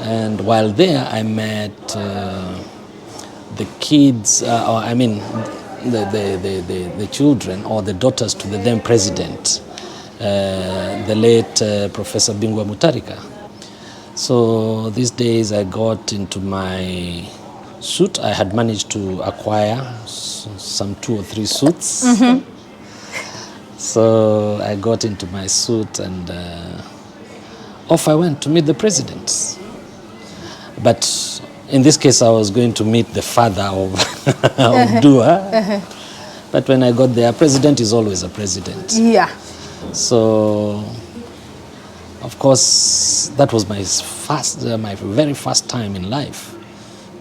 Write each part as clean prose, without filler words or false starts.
And while there, I met the kids, the children or the daughters to the then president, the late Professor Bingwa Mutarika. So these days I got into my suit. I had managed to acquire some 2 or 3 suits. Mm-hmm. So I got into my suit and off I went to meet the president. But in this case, I was going to meet the father of, of Dua. But when I got there, president is always a president. Yeah. So, of course, that was my very first time in life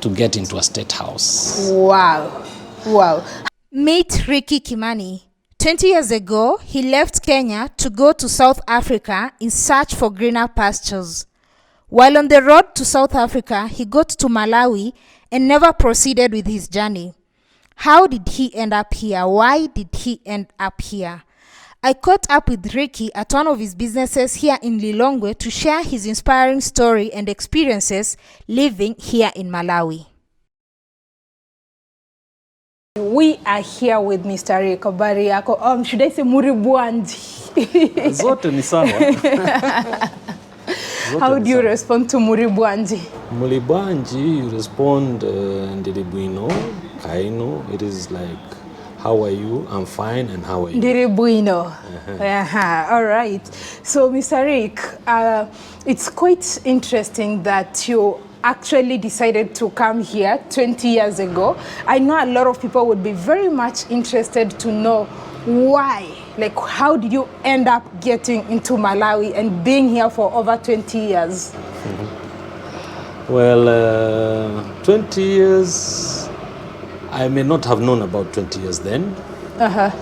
to get into a state house. Wow. Wow. Meet Ricky Kimani. 20 years ago, he left Kenya to go to South Africa in search for greener pastures. While on the road to South Africa, he got to Malawi and never proceeded with his journey. How did he end up here? Why did he end up here? I caught up with Ricky at one of his businesses here in Lilongwe to share his inspiring story and experiences living here in Malawi. We are here with Mr. Rick Obariako. Should I say Muribwanji? Zote ni sawa. How do you respond to Muribwanji? Muribwanji, you respond Ndiribuino, Kaino. It is like, how are you? I'm fine, and how are you? Ndiribuino. All right. So, Mr. Rick, it's quite interesting that you actually decided to come here 20 years ago. I know a lot of people would be very much interested to know why. Like, how did you end up getting into Malawi and being here for over 20 years? Mm-hmm. Well, 20 years, I may not have known about 20 years then. But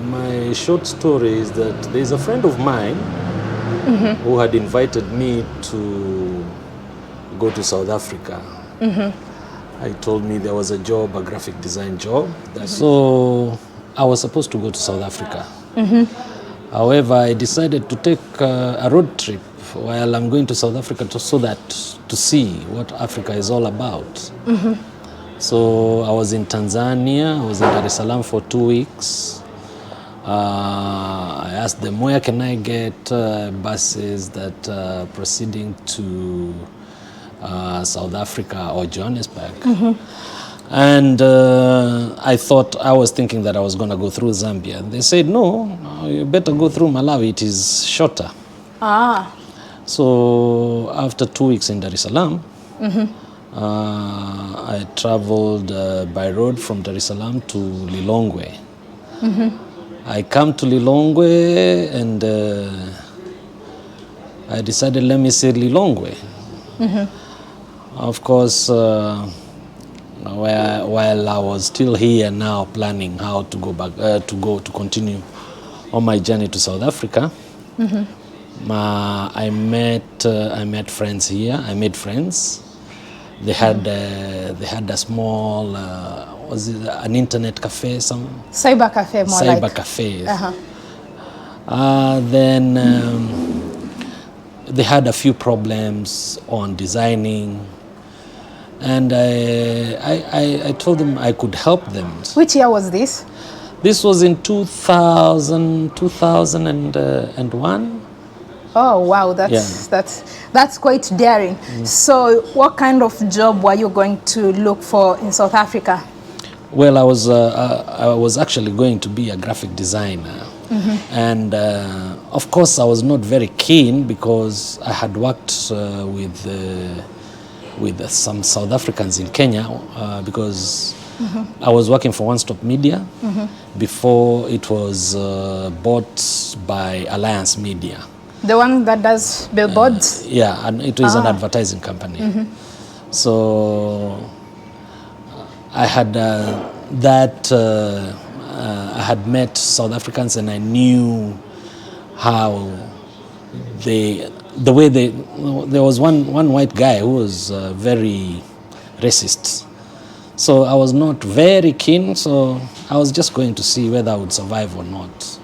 my short story is that there's a friend of mine who had invited me to go to South Africa. He told me there was a job, a graphic design job. So I was supposed to go to South Africa. However, I decided to take a road trip while I'm going to South Africa to see what Africa is all about. So I was in Tanzania, I was in Dar es Salaam for 2 weeks. I asked them, where can I get buses that are proceeding to South Africa or Johannesburg? And I was thinking that I was going to go through Zambia. They said, no, you better go through Malawi, it is shorter. So after 2 weeks in Dar es Salaam, I traveled by road from Dar es Salaam to Lilongwe. I come to Lilongwe and I decided, let me see Lilongwe. Of course, while I was still here now planning how to go back, to continue on my journey to South Africa, I met friends here. I made friends. They had a small, was it an internet cafe? Cyber cafe, more cyber like. Cafe. Then they had a few problems on designing, and I told them I could help them. Which year was this? This was in 2001. Oh wow, that's quite daring. So what kind of job were you going to look for in South Africa? Well, I was actually going to be a graphic designer. And of course I was not very keen because I had worked with some South Africans in Kenya because I was working for One Stop Media before it was bought by Alliance Media. The one that does billboards? Yeah, and it was an advertising company. So I had I had met South Africans and I knew how there was one white guy who was very racist. So I was not very keen, so I was just going to see whether I would survive or not.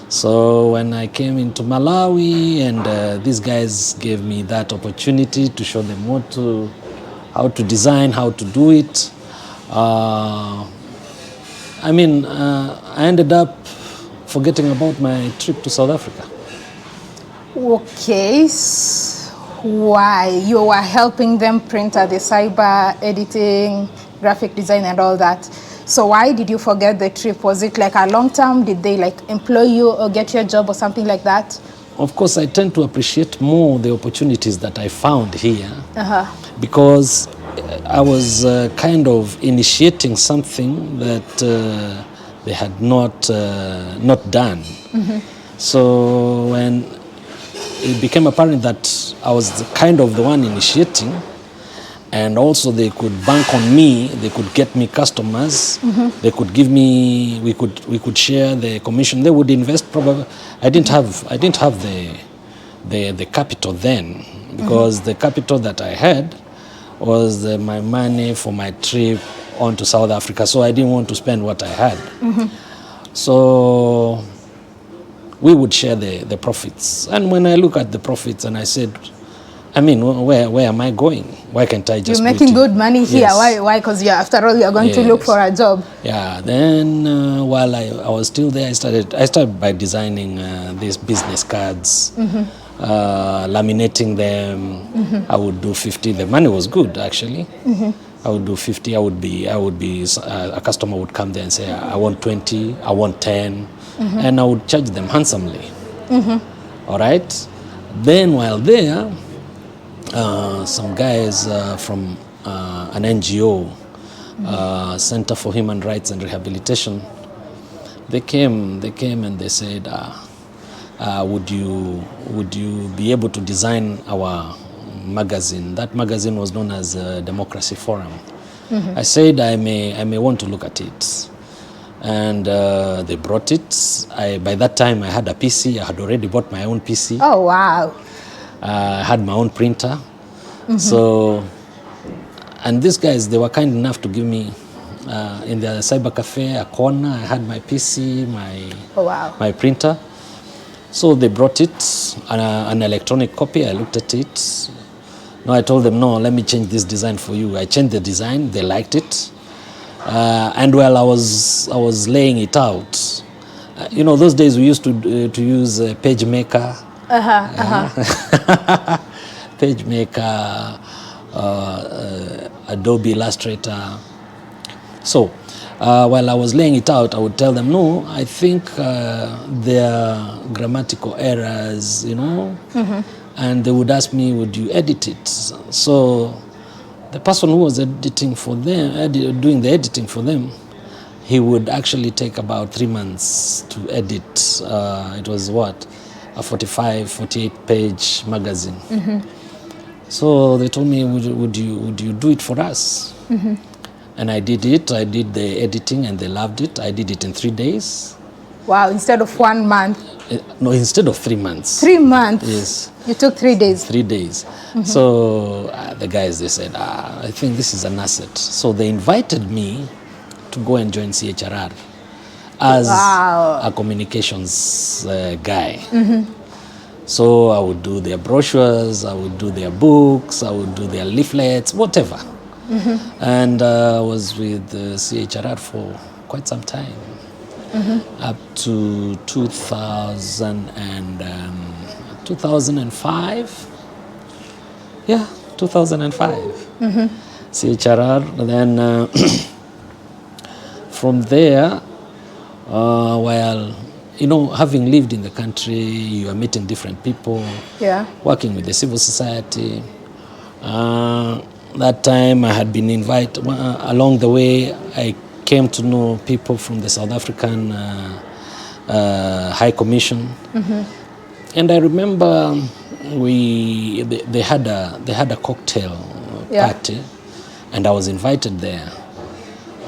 So when I came into Malawi, and these guys gave me that opportunity to show them how to design, how to do it. I ended up forgetting about my trip to South Africa. Okay, why? You were helping them print the cyber editing, graphic design and all that. So why did you forget the trip? Was it like a long term? Did they like employ you or get you a job or something like that? Of course, I tend to appreciate more the opportunities that I found here, because I was kind of initiating something that they had not done. So when it became apparent that I was kind of the one initiating, and also they could bank on me, they could get me customers, they could give me, we could share the commission, they would invest probably. I didn't have the capital then, because the capital that I had was my money for my trip on to South Africa, so I didn't want to spend what I had. So we would share the profits. And when I look at the profits and I said, where am I going? Why can't I just... You're making good money here. Yes. Why? Because after all, you're going to look for a job. Yeah. Then while I was still there, I started by designing these business cards, laminating them. I would do 50. The money was good, actually. I would do 50. A customer would come there and say, I want 20, I want 10. And I would charge them handsomely. All right. Then while there, some guys from an NGO, Center for Human Rights and Rehabilitation, they came and they said, would you be able to design our magazine? That magazine was known as Democracy Forum. I said I may want to look at it. And they brought it. By that time, I had a PC. I had already bought my own PC. Oh, wow. I had my own printer. So, and these guys, they were kind enough to give me, in the cyber cafe, a corner. I had my PC, my printer. So they brought it, an electronic copy. I looked at it. No, I told them, no, let me change this design for you. I changed the design. They liked it. And while I was laying it out, those days we used to use PageMaker, PageMaker, Adobe Illustrator. So while I was laying it out, I would tell them, no, I think there are grammatical errors, and they would ask me, would you edit it? So the person who was editing for them, doing the editing for them, he would actually take about 3 months to edit. It was a 45, 48-page magazine. So they told me, would you do it for us? And I did it. I did the editing, and they loved it. I did it in 3 days. Wow! Instead of 1 month. No, instead of 3 months. 3 months. Yes. You took 3 days. 3 days. So the guys, they said, I think this is an asset. So they invited me to go and join CHRR as a communications guy. So I would do their brochures, I would do their books, I would do their leaflets, whatever. And I was with CHRR for quite some time, up to 2005. Yeah, 2005. CHRR. Then from there, while having lived in the country, you are meeting different people, working with the civil society. That time I had been invited, along the way I came to know people from the South African High Commission. And I remember they had a cocktail party, and I was invited there.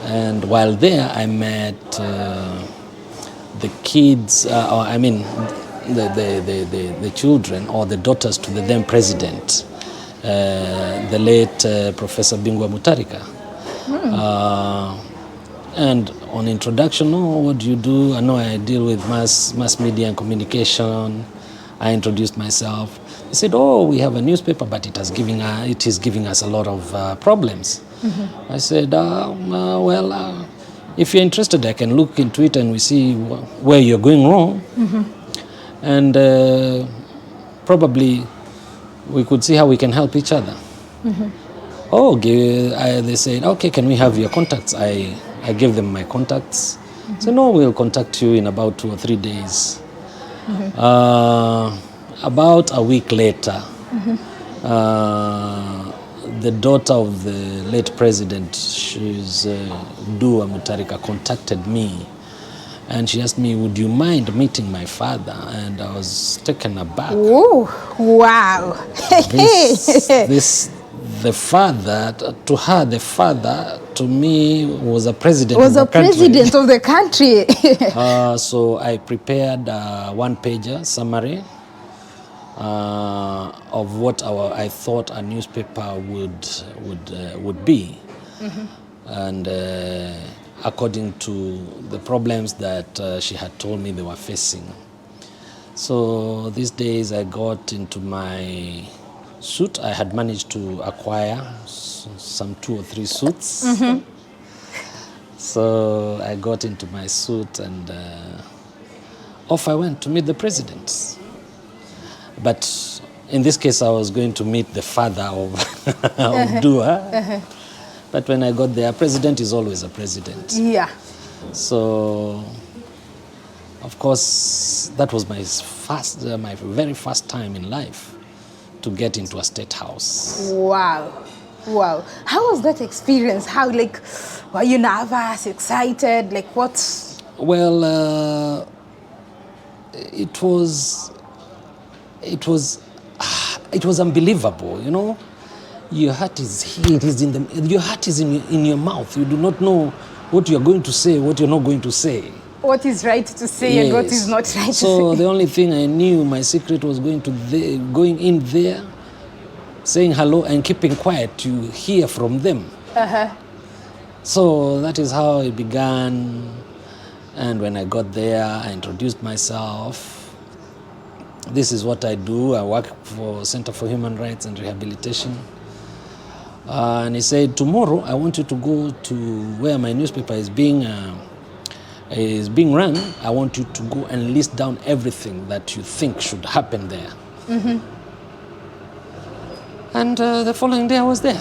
And while there, I met the kids, the children or the daughters to the then president, the late Professor Bingwa Mutarika. And on introduction, oh, what do you do? I know I deal with mass media and communication. I introduced myself. He said, oh, we have a newspaper, but it is giving us a lot of problems. Mm-hmm. I said, well, if you're interested, I can look into it and we see where you're going wrong. Mm-hmm. And probably we could see how we can help each other. Mm-hmm. Oh, they said, okay, can we have your contacts? I gave them my contacts. Mm-hmm. So no, we'll contact you in about 2 or 3 days. Mm-hmm. About a week later, mm-hmm. The daughter of the late president, she's Dua Mutarika, contacted me. And she asked me, would you mind meeting my father? And I was taken aback. Ooh, wow. The father, to her, the father, to me, was a president of the country. President of the country. So I prepared a one-pager summary of what I thought a newspaper would be. Mm-hmm. And according to the problems that she had told me they were facing. So these days I got into my suit. I had managed to acquire some 2 or 3 suits. Mm-hmm. So I got into my suit and off I went to meet the president. But in this case I was going to meet the father of Dua. But when I got there, president is always a president. Yeah. So, of course, that was my very first time in life to get into a state house. Wow. Wow. How was that experience? How, like, were you nervous, excited? Like, what? Well, it was unbelievable, you know. Your heart is here, your heart is in your mouth. You do not know what you're going to say, what you're not going to say. What is right to say, yes, and what is not right to say. So the only thing I knew, my secret was going in there, saying hello and keeping quiet to hear from them. Uh-huh. So that is how it began. And when I got there, I introduced myself. This is what I do. I work for Center for Human Rights and Rehabilitation. And he said, tomorrow I want you to go to where my newspaper is being run. I want you to go and list down everything that you think should happen there. Mm-hmm. And the following day I was there.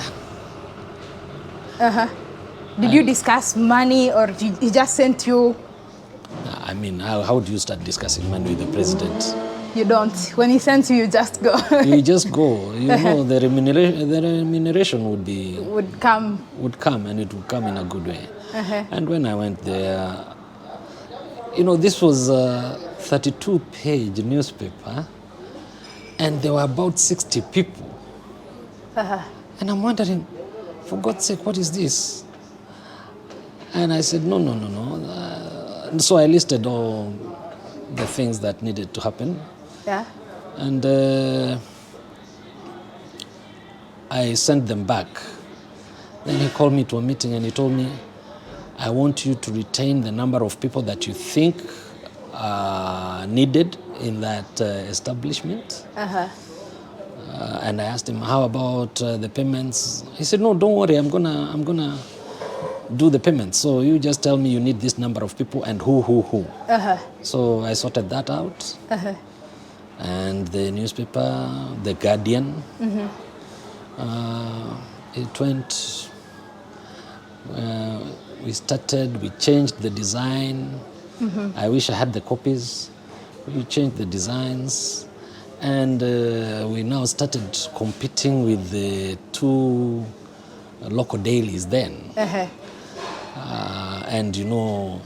Uh-huh. Did you discuss money, or he just sent you? I mean, how do you start discussing money with the president? You don't. When he sends you, you just go. You just go. You know, the remuneration would come, and it would come in a good way. Uh-huh. And when I went there, you know, this was a 32-page newspaper, and there were about 60 people. Uh-huh. And I'm wondering, for God's sake, what is this? And I said, no. So I listed all the things that needed to happen. Yeah. And I sent them back. Then he called me to a meeting and he told me, I want you to retain the number of people that you think are needed in that establishment. Uh-huh. And I asked him, how about the payments? He said, no, don't worry, I'm gonna do the payments. So you just tell me you need this number of people and who. Uh-huh. So I sorted that out. Uh-huh. And the newspaper, The Guardian, mm-hmm. It went, we changed the design. Mm-hmm. I wish I had the copies. We changed the designs. And we now started competing with the 2 local dailies then. Uh-huh. And you know,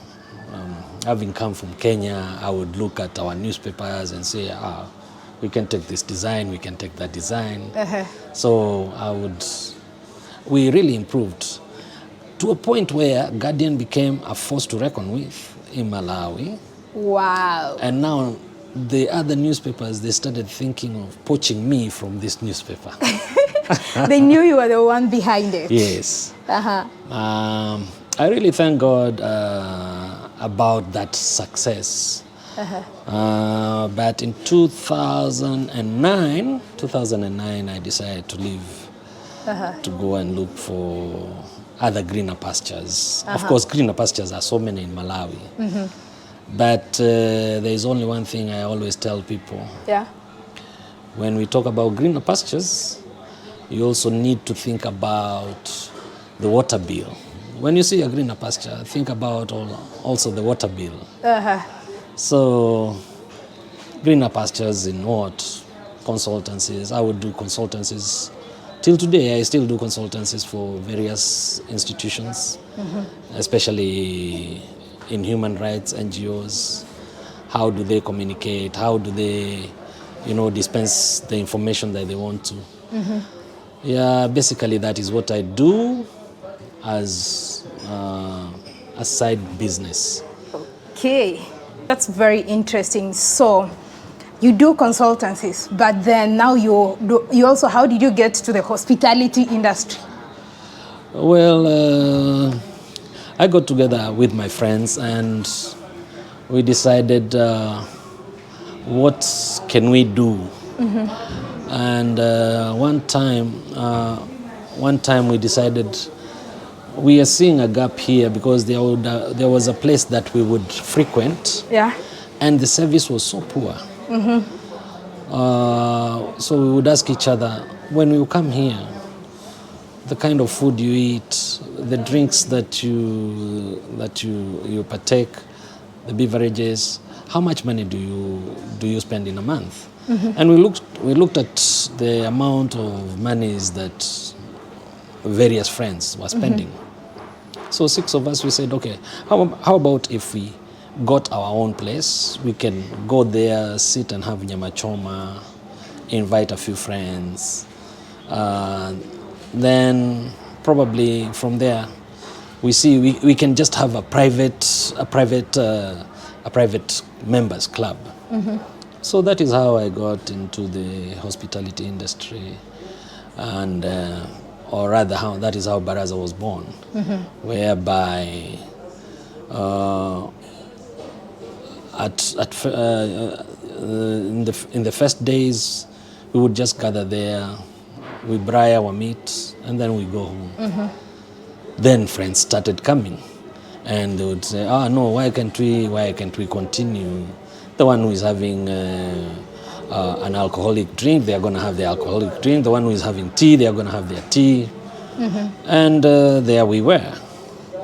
having come from Kenya, I would look at our newspapers and say, we can take this design, we can take that design. Uh-huh. So we really improved to a point where Guardian became a force to reckon with in Malawi. Wow. And now the other newspapers, they started thinking of poaching me from this newspaper. They knew you were the one behind it. Yes. Uh-huh. I really thank God about that success. But in 2009, I decided to leave to go and look for other greener pastures. Of course, greener pastures are so many in Malawi. But there is only one thing I always tell people. Yeah. When we talk about greener pastures, you also need to think about the water bill. When you see a greener pasture, think about also the water bill. So, greener pastures in what? Consultancies. I would do consultancies. Till today, I still do consultancies for various institutions, especially in human rights, NGOs. How do they communicate? How do they, dispense the information that they want to? Yeah, basically that is what I do as a side business. Okay, that's very interesting. So you do consultancies, but then now you also, how did you get to the hospitality industry? Well, I got together with my friends and we decided what can we do. And one time we decided we are seeing a gap here because there was a place that we would frequent, and the service was so poor. So we would ask each other, when you come here, the kind of food you eat, the drinks that you partake, the beverages, how much money do you spend in a month? And we looked at the amount of monies that various friends were spending. So 6 of us, we said, okay, how about if we got our own place? We can go there, sit and have nyama choma, invite a few friends. Then probably from there, we see we can just have a private members club. So that is how I got into the hospitality industry, and or rather, that is how Baraza was born, whereby in the first days we would just gather there, we braai our meat, and then we go home. Then friends started coming, and they would say, no, why can't we continue? The one who is having an alcoholic drink, they are going to have the alcoholic drink. The one who is having tea, they are going to have their tea. And there we were.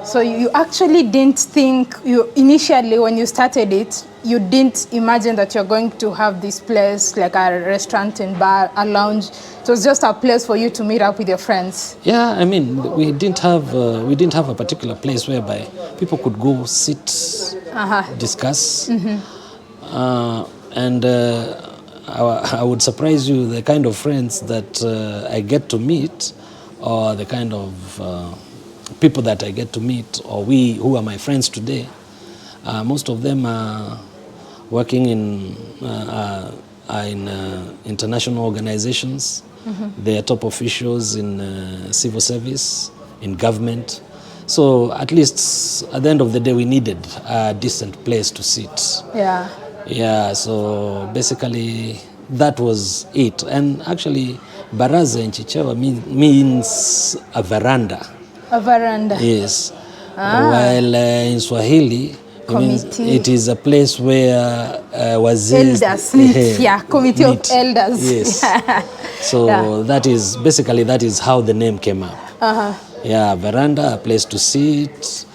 So you actually didn't think, initially when you started it, you didn't imagine that you're going to have this place like a restaurant and bar, a lounge. It was just a place for you to meet up with your friends. Yeah, I mean, we didn't have a particular place whereby people could go sit, discuss. And I would surprise you, the kind of friends that I get to meet, or the kind of people that I get to meet, or who are my friends today, most of them are working in international organizations. They are top officials in civil service, in government. So at least at the end of the day, we needed a decent place to sit. Yeah, so basically that was it. And actually, Baraza in Chichewa means a veranda. A veranda. Yes. While in Swahili, it is a place where wazee elders meet. Committee of elders. Yes. So that is how the name came up. Yeah, veranda, a place to sit.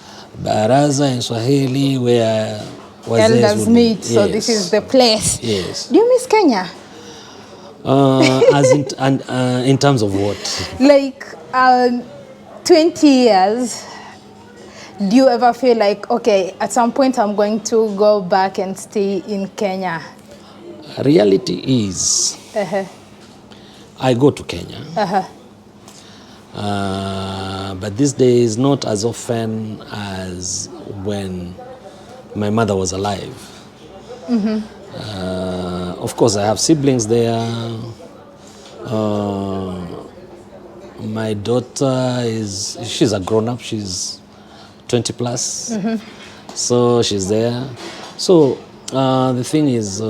Baraza in Swahili, where elders meet. Yes. So this is the place. Yes. Do you miss Kenya? As in terms of what? Like 20 years. Do you ever feel like, okay, at some point I'm going to go back and stay in Kenya? Reality is, I go to Kenya. But these days, not as often as when my mother was alive. Of course, I have siblings there. My daughter she's a grown-up. She's 20 plus. So she's there. So the thing is,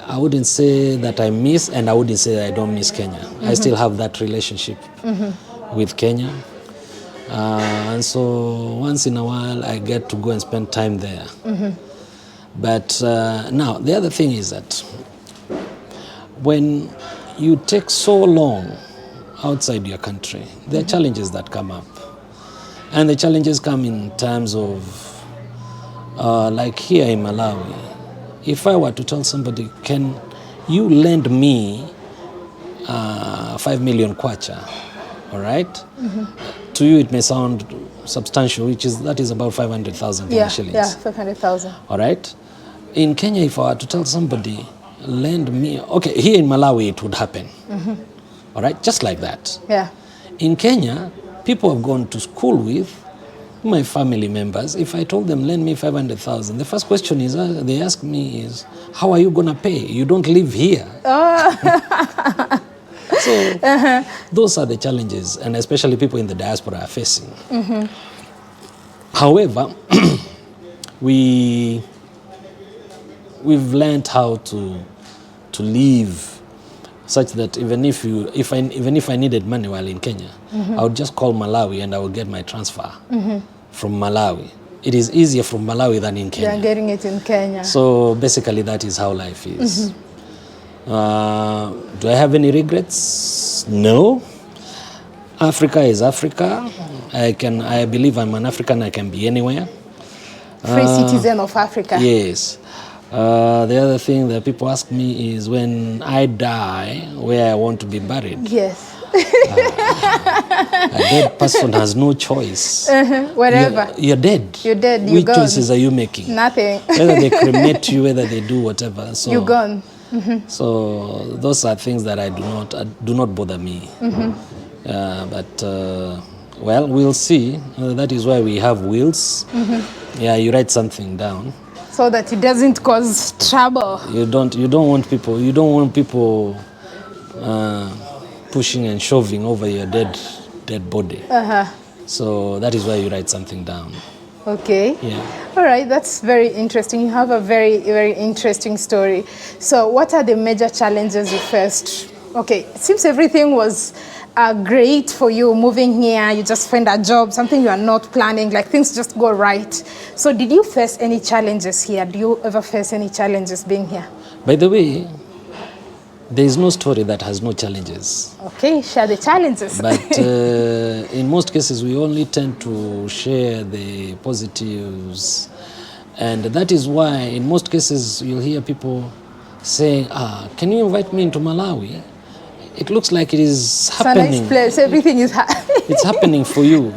I wouldn't say that I miss, and I wouldn't say that I don't miss Kenya. I still have that relationship with Kenya. And so once in a while, I get to go and spend time there. But now, the other thing is that when you take so long outside your country, there are challenges that come up. And the challenges come in terms of, like here in Malawi, if I were to tell somebody, can you lend me 5 million kwacha, all right? To you, it may sound substantial, that is about 500,000 shillings. Yeah, 500,000. All right? In Kenya, if I were to tell somebody, lend me, okay, here in Malawi, it would happen. All right? Just like that. Yeah. In Kenya, people have gone to school with my family members. If I told them, lend me 500,000, the first question is they ask me is, how are you going to pay? You don't live here. So those are the challenges, and especially people in the diaspora are facing. However, we've learned how to live such that even if I needed money while in Kenya, I would just call Malawi and I would get my transfer from Malawi. It is easier from Malawi than in Kenya. You're getting it in Kenya. So basically that is how life is. Do I have any regrets? No. Africa is Africa. I believe I'm an African. I can be anywhere. Free citizen of Africa. Yes. The other thing that people ask me is, when I die, where I want to be buried. Yes. A dead person has no choice. Wherever. You're dead. You're dead. You're Which gone. choices are you making? Nothing. Whether they cremate you, whether they do whatever. So, You're gone. So those are things that do not bother me. But well, we'll see. That is why we have wills. Yeah, you write something down so that it doesn't cause trouble. You don't want people pushing and shoving over your dead body. So that is why you write something down. Okay. Yeah. All right, that's very interesting. You have a very, very interesting story. So what are the major challenges you faced? Okay, it seems everything was great for you moving here. You just find a job, something you are not planning, like things just go right. So did you face any challenges here? Do you ever face any challenges being here? By the way, there is no story that has no challenges. Okay, share the challenges. But in most cases, we only tend to share the positives. And that is why, in most cases, you'll hear people saying, can you invite me into Malawi? It looks like it is happening. It's a nice place. Everything is happening. It's happening for you.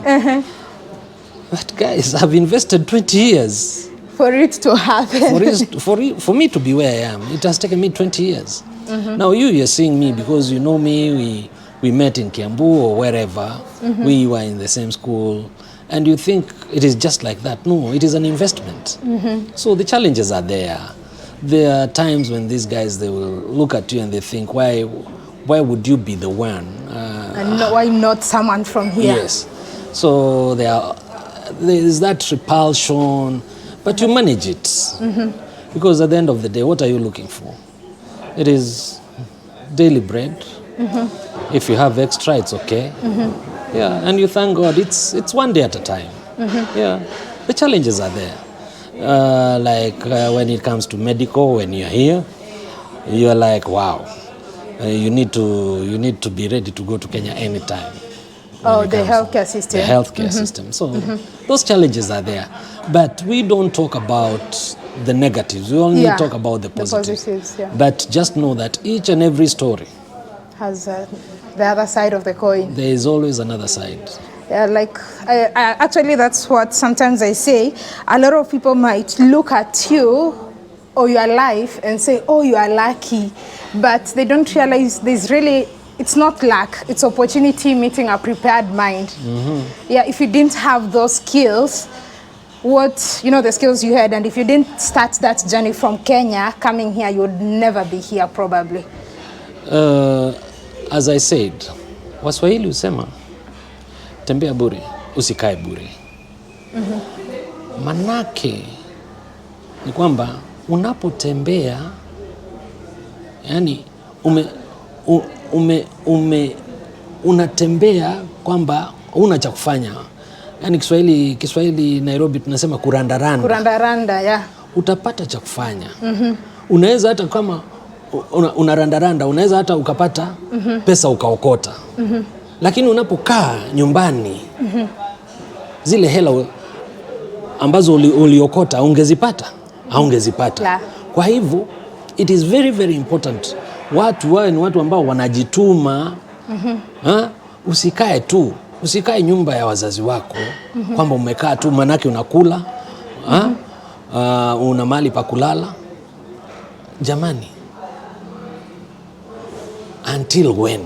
But guys, I've invested 20 years. For it to happen. For me to be where I am, it has taken me 20 years. Now you're seeing me because you know me, we met in Kiambu or wherever, we were in the same school, and you think it is just like that. No, it is an investment. So the challenges are there. There are times when these guys, they will look at you and they think, why would you be the one? And why not someone from here? Yes. So there is that repulsion, but you manage it. Because at the end of the day, what are you looking for? It is daily bread. If you have extra, it's okay. Yeah, and you thank God. It's one day at a time. Yeah, the challenges are there. Like when it comes to medical, when you're here, you're like, wow. You need to be ready to go to Kenya anytime. Oh, the healthcare system. The healthcare system. So those challenges are there, but we don't talk about the negatives. We only talk about the positives. The positives, yeah. But just know that each and every story has the other side of the coin. There is always another side. Yeah, like I actually, that's what sometimes I say. A lot of people might look at you or your life and say, oh, you are lucky. But they don't realize it's not luck, it's opportunity meeting a prepared mind. Yeah, if you didn't have those skills, the skills you had, and if you didn't start that journey from Kenya, coming here, you would never be here probably. As I said, Waswahili husema, tembea bure, usikae bure. Manake ni kwamba unapotembea, yani unatembea kwamba una cha kufanya. Yani Kiswahili Nairobi tunasema kurandaranda. Kurandaranda, yeah. Utapata cha kufanya. Unaweza hata kama unarandaranda, unaweza hata ukapata pesa ukaokota. Lakini unapokaa nyumbani, zile hela ambazo uliokota ungezipata? Haungezipata. Yeah. Kwa hivyo it is very very important watu wawe ni watu ambao wanajituma. Usikae nyumba ya wazazi wako kwamba umekaa tu manake unakula, una mahali pa kulala. Jamani, until when?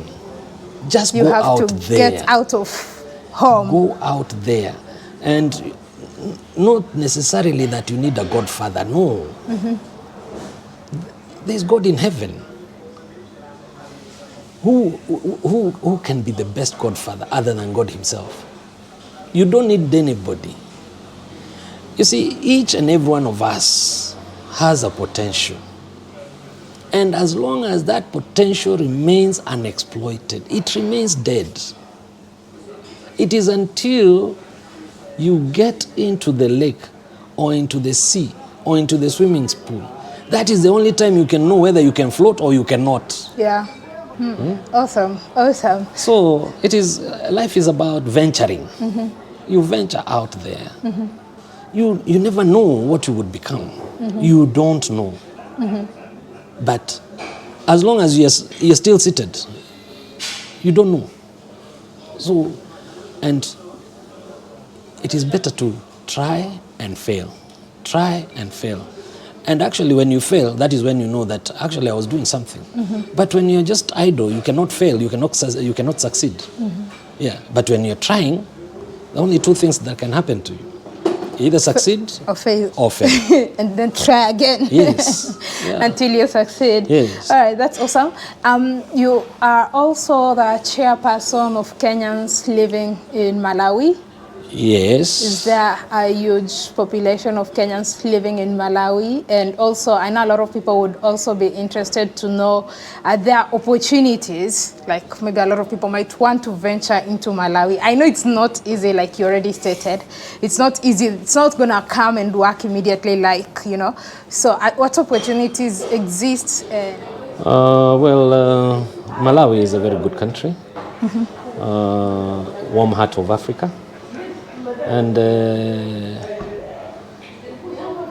Just You go have out to there. get out of home. Go out there, and not necessarily that you need a godfather. No. There's God in heaven. Who can be the best godfather other than God himself? You don't need anybody. You see, each and every one of us has a potential. And as long as that potential remains unexploited, it remains dead. It is until you get into the lake or into the sea or into the swimming pool, that is the only time you can know whether you can float or you cannot. Yeah. Awesome. So life is about venturing. You venture out there. You never know what you would become. You don't know. But as long as you're still seated, you don't know. So, and it is better to try and fail. Try and fail. And actually when you fail, that is when you know that actually I was doing something. But when you're just idle, you cannot fail, you cannot succeed. Yeah. But when you're trying, the only two things that can happen to you: either succeed or fail. And then try again. Yes. Yeah. Until you succeed. Yes. All right, that's awesome. You are also the chairperson of Kenyans living in Malawi. Yes. Is there a huge population of Kenyans living in Malawi? And also, I know a lot of people would also be interested to know, are there opportunities, like maybe a lot of people might want to venture into Malawi? I know it's not easy, like you already stated. It's not easy. It's not going to come and work immediately, like, you know. So what opportunities exist? Malawi is a very good country. Warm heart of Africa. And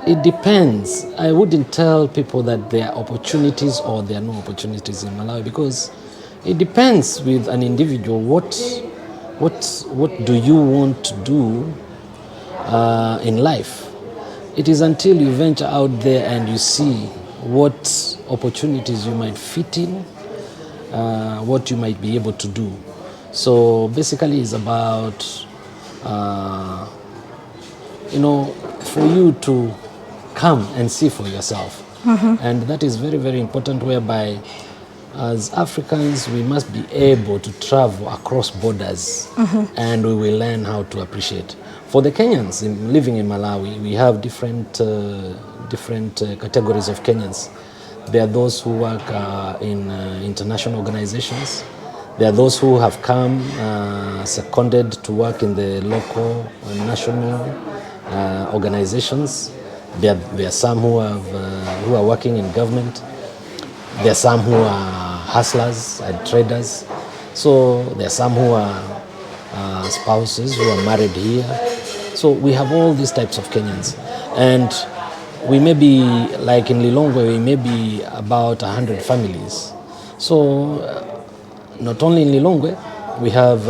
it depends. I wouldn't tell people that there are opportunities or there are no opportunities in Malawi, because it depends with an individual. What do you want to do in life? It is until you venture out there and you see what opportunities you might fit in, what you might be able to do. So basically it's about for you to come and see for yourself. And that is very, very important, whereby as Africans we must be able to travel across borders, and we will learn how to appreciate. For the Kenyans living in Malawi, we have different categories of Kenyans. There are those who work in international organizations. There are those who have come seconded to work in the local and national organizations. There are some who are working in government. There are some who are hustlers and traders. So there are some who are spouses who are married here. So we have all these types of Kenyans. And we may be, like in Lilongwe, we may be about 100 families. So not only in Lilongwe, we have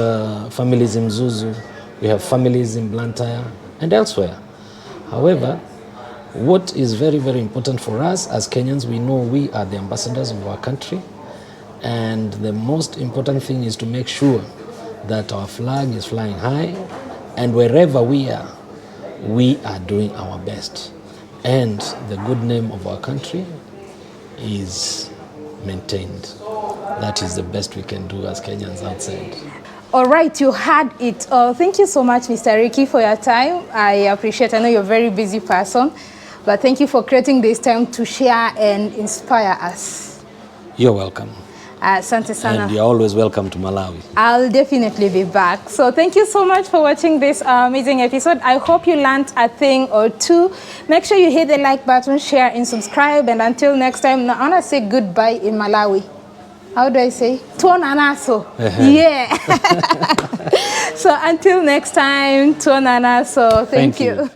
families in Zuzu, we have families in Blantyre and elsewhere. However, what is very, very important for us as Kenyans, we know we are the ambassadors of our country, and the most important thing is to make sure that our flag is flying high, and wherever we are doing our best, and the good name of our country is maintained. That is the best we can do as Kenyans outside. All right, you had it. Thank you so much, Mr. Ricky, for your time. I appreciate it. I know you're a very busy person, but thank you for creating this time to share and inspire us. You're welcome. Asante sana. And you're always welcome to Malawi. I'll definitely be back. So thank you so much for watching this amazing episode. I hope you learned a thing or two. Make sure you hit the like button, share, and subscribe. And until next time, I want to say goodbye in Malawi. How do I say? Tuonanaso. Yeah. So until next time, tuonanaso. Thank you.